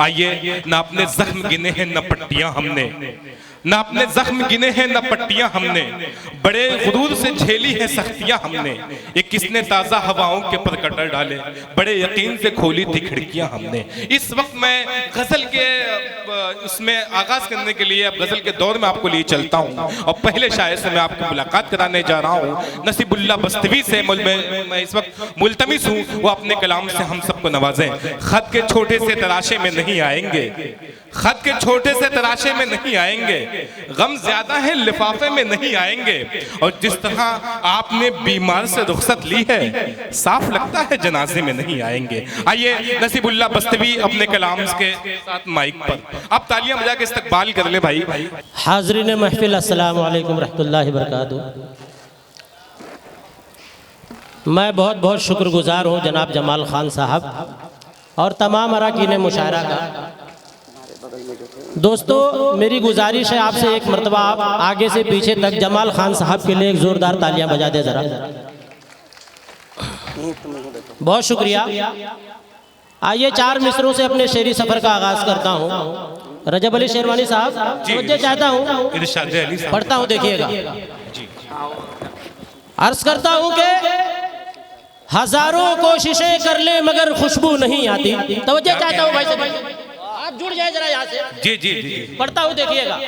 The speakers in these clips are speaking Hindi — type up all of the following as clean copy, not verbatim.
आइए, न अपने जख्म गिने हैं न पट्टियां हमने, न अपने जख्म गिने हैं न पट्टियां हमने, बड़े गुरूर से झेली है सख्तियां हमने। ये किसने ताज़ा हवाओं के पर कटर डाले, बड़े यकीन से खोली थी खिड़कियां हमने। इस वक्त मैं गज़ल के उसमें आगाज़ करने के लिए अब गज़ल के दौर में आपको लिए चलता हूँ और पहले शायर से मैं आपको मुलाकात कराने जा रहा हूँ। नसीबुल्लाह बस्तवी से मैं इस वक्त मुल्तमिस हूँ वो अपने कलाम से हम सबको नवाजें। ख़त के छोटे से तराशे में नहीं आएंगे, ख़त के छोटे से तराशे में नहीं आएंगे, गम ज्यादा है लिफाफे में नहीं आएंगे। और जिस तरह आपने बीमार से रुखसत ली है, साफ लगता है जनाजे में नहीं आएंगे। आइए, नसीबुल्लाह बस्तवी अपने कलाम के साथ माइक पर आप तालियां बजा के इस्तकबाल कर ले। भाई हाज़रीन महफिल, अस्सलामु अलैकुम रहमतुल्लाहि व बरकातुहू। मैं बहुत बहुत शुक्रगुजार हूँ जनाब जमाल खान साहब और तमाम अरकान मुशायरा का। दोस्तों, मेरी गुजारिश है आपसे एक मरतबा आप आगे से पीछे तक जमाल खान साहब के लिए एक ज़ोरदार तालियां बजा दे ज़रा। बहुत शुक्रिया। आइए, 4 मिसरों से अपने शेरी सफ़र का आगाज़ करता हूँ। रजब अली शेरवानी साहब, मुझे चाहता हूँ पढ़ता हूँ, देखिएगा। अर्ज़ करता हूँ कि हज़ारों कोशिशें कर ले मगर खुशबू नहीं आती। तवज्जो चाहता हूँ भाई से, आप जुड़ जाए जरा यहाँ से। जी जी जी, पढ़ता हूँ, देखिएगा।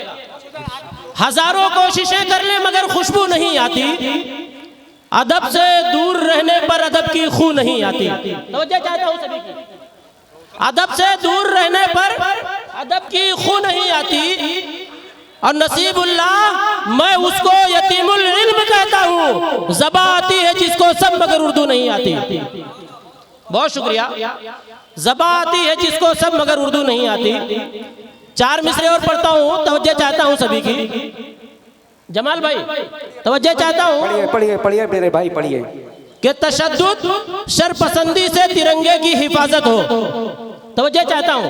हज़ारों कोशिशें कर ले मगर खुशबू नहीं आती, अदब से दूर रहने पर अदब की खू नहीं आती। तवज्जो चाहता हूँ सभी की। अदब से दूर रहने पर अदब की खू नहीं आती और नसीबुल्लाह मैं उसको यतीमुल इल्म कहता हूँ। ज़बा आती है जिसको सब मगर उर्दू नहीं आती। बहुत शुक्रिया। ज़बा आती है जिसको सब मगर उर्दू नहीं आती। 4 मिसरे और पढ़ता हूँ, तवज्जो चाहता हूँ सभी की। जमाल भाई, तवज्जो चाहता हूँ। पढ़िए मेरे भाई, पढ़िए। कि तशद्दुद शरपसंदी से तिरंगे की हिफाजत हो। तवज्जो चाहता हूँ।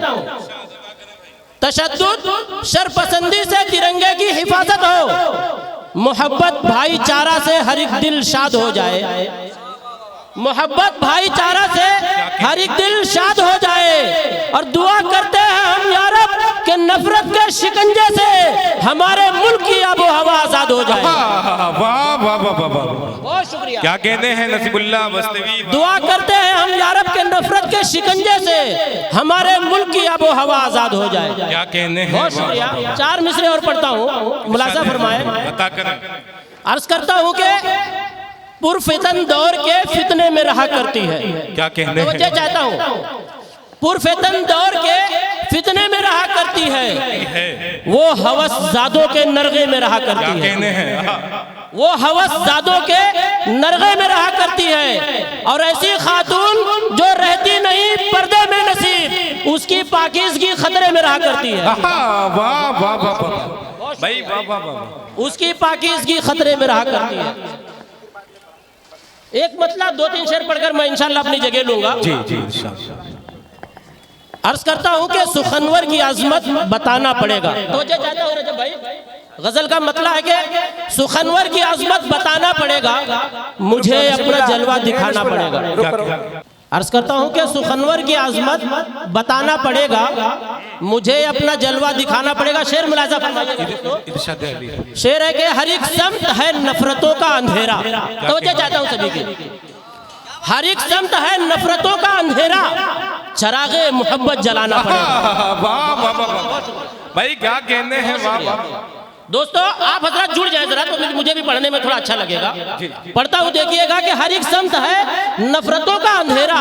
तशद्दुद शरपसंदी से तिरंगे की हिफाजत हो, मोहब्बत भाईचारा से हर एक दिल शाद हो जाए। मोहब्बत भाईचारा से हर एक दिल शाद हो जाए और दुआ करते हैं हम या रब कि नफरत के शिकंजे से हमारे मुल्क की आबो हवा आजाद हो जाए। वाह वाह वाह वाह वाह, बहुत शुक्रिया। क्या कहते हैं नसीबुल्लाह बस्तवी। दुआ करते हैं हम या रब के नफरत के शिकंजे से हमारे मुल्क की आबो हवा आजाद हो जाए। क्या कहने हैं। बहुत शुक्रिया। 4 मिसरे और पढ़ता हूँ, मुलाजा फरमाए। बता कर अर्ज करता हूँ कि पुरफितन दौर के फितने में रहा करती है। क्या कहने हैं। तवज्जो चाहता हूँ। पुरफितन दौर के फितने में रहा करती है, वो हवस ज़ादों के नरगे में रहा करती है। क्या कहने हैं। वो हवस ज़ादों के नरगे में रहा करती है और ऐसी खातून जो रहती नहीं पर्दे में नसीब, उसकी पाकीज़गी खतरे में रहा करती है। वाह वाह वाह वाह भाई, वाह वाह वाह। उसकी पाकीज़गी खतरे में रहा करती है। एक मतलब 2-3 शेर पढ़कर मैं इंशाल्लाह अपनी जगह लूंगा। जी जी इंशाल्लाह। अर्ज करता हूँ कि सुखनवर की आजमत बताना पड़ेगा। तो जो चाहता हूँ रजब भाई, गजल का मतलब है कि सुखनवर की आजमत बताना पड़ेगा, मुझे अपना जलवा दिखाना पड़ेगा। अर्ज करता हूँ कि सुखनवर की आजमत बताना पड़ेगा, मुझे अपना जलवा दिखाना पड़ेगा। शेर मुलाजा फरमाइए। शेर है कि हर एक समत है नफरतों का अंधेरा। तो जो चाहता हूँ सभी की, हर एक समत है नफरतों का अंधेरा, चरागे मोहब्बत जलाना पड़ेगा। वाह वाह वाह भाई, क्या कहने हैं। वाह वाह। दोस्तों, आप हजरत जुड़ जाए जरा, तो मुझे भी पढ़ने में थोड़ा अच्छा लगेगा। पढ़ता हूँ, देखिएगा कि हर एक समत है नफरतों का अंधेरा,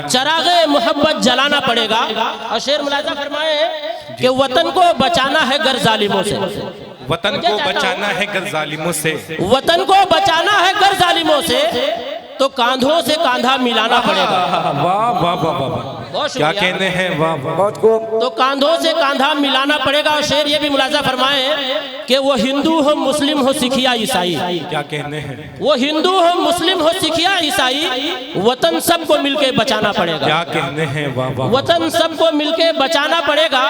चरागे मोहब्बत जलाना पड़ेगा। और शेर मुलाजा फरमाए कि वतन को बचाना है गर जालिमों से। वतन को बचाना है गर जालिमों से। वतन को बचाना है गर जालिमों से, तो कांधों से कांधा मिलाना पड़ेगा। वाह वाह वाह वाह, क्या कहने हैं। वाह वाह। तो कांधों से कांधा मिलाना पड़ेगा। और शेर ये भी मुलाजा फरमाए कि वो हिंदू हो मुस्लिम हो सिख या ईसाई। क्या कहने हैं। वो हिंदू हो मुस्लिम हो सिख या ईसाई, वतन सबको मिलके बचाना पड़ेगा। क्या कहने हैं। वाह वाह। वतन सबको मिलके बचाना पड़ेगा।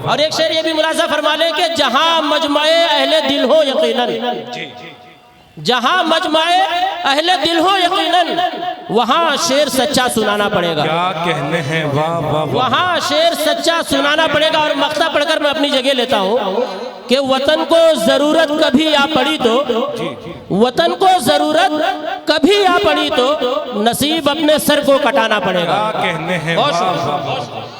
और एक शेर ये भी मुलाजा फरमा ले कि जहां मजमाए अहले दिल हो यकीनन, जहां मजमाए अहले दिल हो यकीनन, वहां शेर सच्चा सुनाना पड़ेगा। क्या कहने हैं, वाह वाह वाह। वहां शेर सच्चा सुनाना पड़ेगा। और मक्ता पढ़कर मैं अपनी जगह लेता हूं कि वतन को जरूरत कभी आ पड़ी तो, वतन को जरूरत कभी आ पड़ी तो नसीब अपने सर को कटाना पड़ेगा। क्या कहने हैं, वाह वाह वाह।